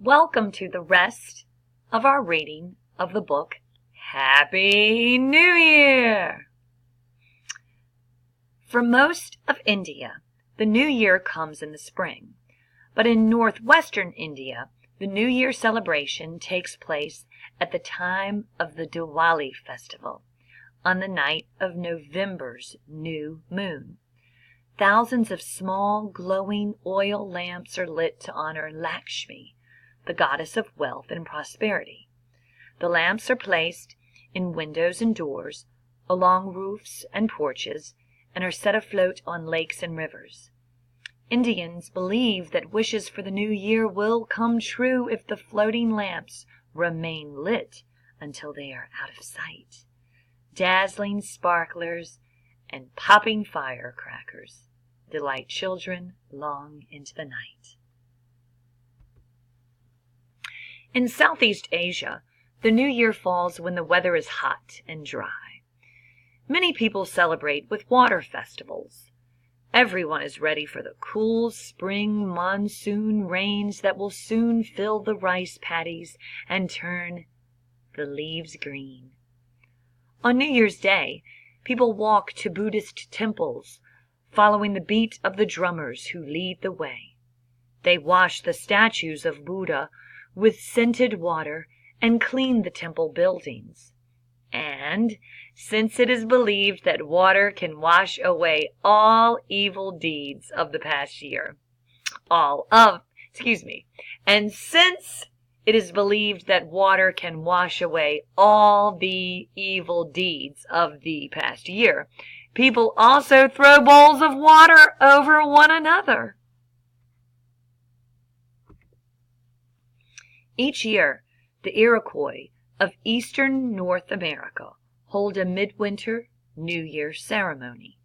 Welcome to the rest of our reading of the book Happy New Year! For most of India, the New Year comes in the spring, but in northwestern India, the New Year celebration takes place at the time of the Diwali festival, on the night of November's new moon. Thousands of small, glowing oil lamps are lit to honor Lakshmi, the goddess of wealth and prosperity. The lamps are placed in windows and doors, along roofs and porches, and are set afloat on lakes and rivers. Indians believe that wishes for the new year will come true if the floating lamps remain lit until they are out of sight. Dazzling sparklers and popping firecrackers delight children long into the night. In Southeast Asia, the New Year falls when the weather is hot and dry. Many people celebrate with water festivals. Everyone is ready for the cool spring monsoon rains that will soon fill the rice paddies and turn the leaves green. On New Year's Day, people walk to Buddhist temples, following the beat of the drummers who lead the way. They wash the statues of Buddha with scented water and clean the temple buildings. And since it is believed that water can wash away all evil deeds of the past year, and since it is believed that water can wash away all the evil deeds of the past year, people also throw bowls of water over one another. Each year, the Iroquois of eastern North America hold a midwinter New Year ceremony.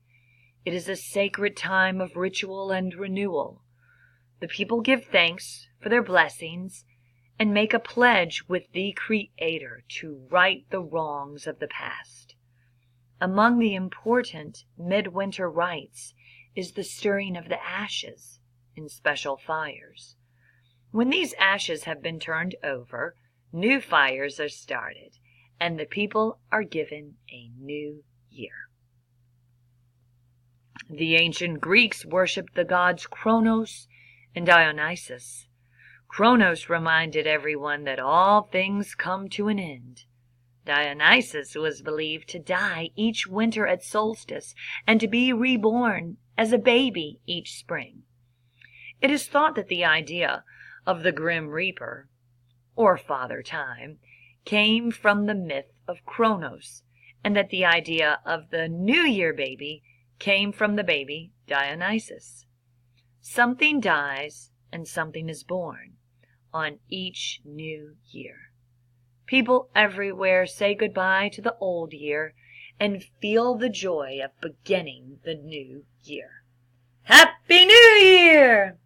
It is a sacred time of ritual and renewal. The people give thanks for their blessings and make a pledge with the Creator to right the wrongs of the past. Among the important midwinter rites is the stirring of the ashes in special fires. When these ashes have been turned over, new fires are started, and the people are given a new year. The ancient Greeks worshipped the gods Kronos and Dionysus. Kronos reminded everyone that all things come to an end. Dionysus was believed to die each winter at solstice and to be reborn as a baby each spring. It is thought that the idea of the Grim Reaper, or Father Time, came from the myth of Kronos, and that the idea of the New Year baby came from the baby Dionysus. Something dies and something is born on each new year. People everywhere say goodbye to the old year and feel the joy of beginning the new year. Happy New Year!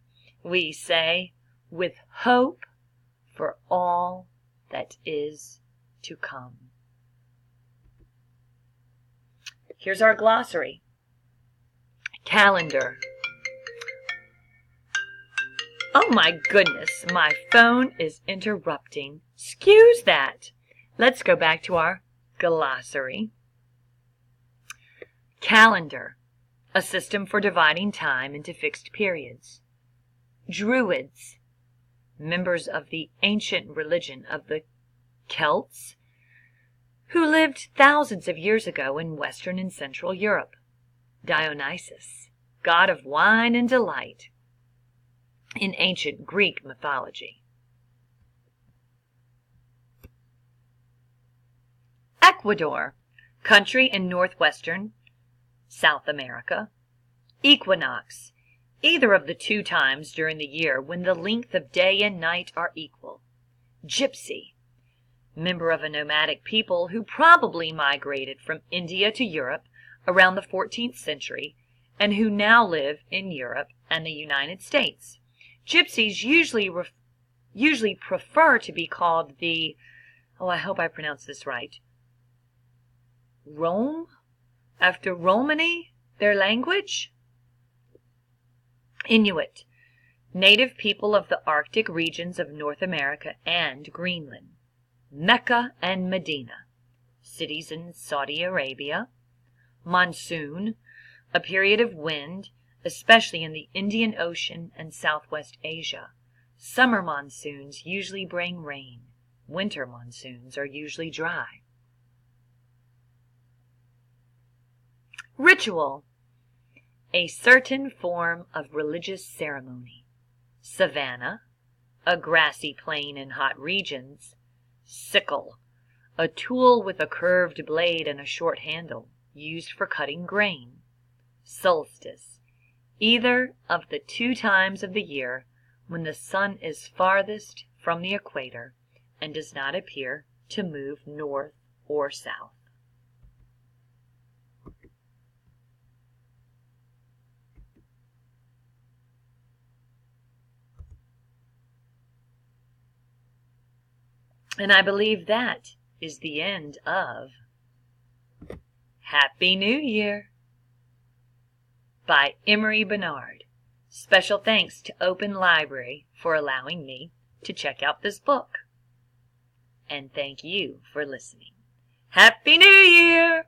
We say, with hope for all that is to come. Here's our glossary. Calendar. Oh my goodness, my phone is interrupting. Excuse that. Let's go back to our glossary. Calendar, a system for dividing time into fixed periods. Druids, members of the ancient religion of the Celts, who lived thousands of years ago in Western and Central Europe. Dionysus, god of wine and delight, in ancient Greek mythology. Ecuador, country in northwestern South America. Equinox, either of the two times during the year when the length of day and night are equal. Gypsy, member of a nomadic people who probably migrated from India to Europe around the 14th century and who now live in Europe and the United States. Gypsies usually prefer to be called the, I hope I pronounced this right, Rome, after Romany, their language. Inuit, native people of the Arctic regions of North America and Greenland. Mecca and Medina, cities in Saudi Arabia. Monsoon, a period of wind, especially in the Indian Ocean and Southwest Asia. Summer monsoons usually bring rain. Winter monsoons are usually dry. Ritual, a certain form of religious ceremony. Savanna, a grassy plain in hot regions. Sickle, a tool with a curved blade and a short handle, used for cutting grain. Solstice, either of the 2 times of the year when the sun is farthest from the equator and does not appear to move north or south. And I believe that is the end of Happy New Year by Emery Bernhard. Special thanks to Open Library for allowing me to check out this book. And thank you for listening. Happy New Year!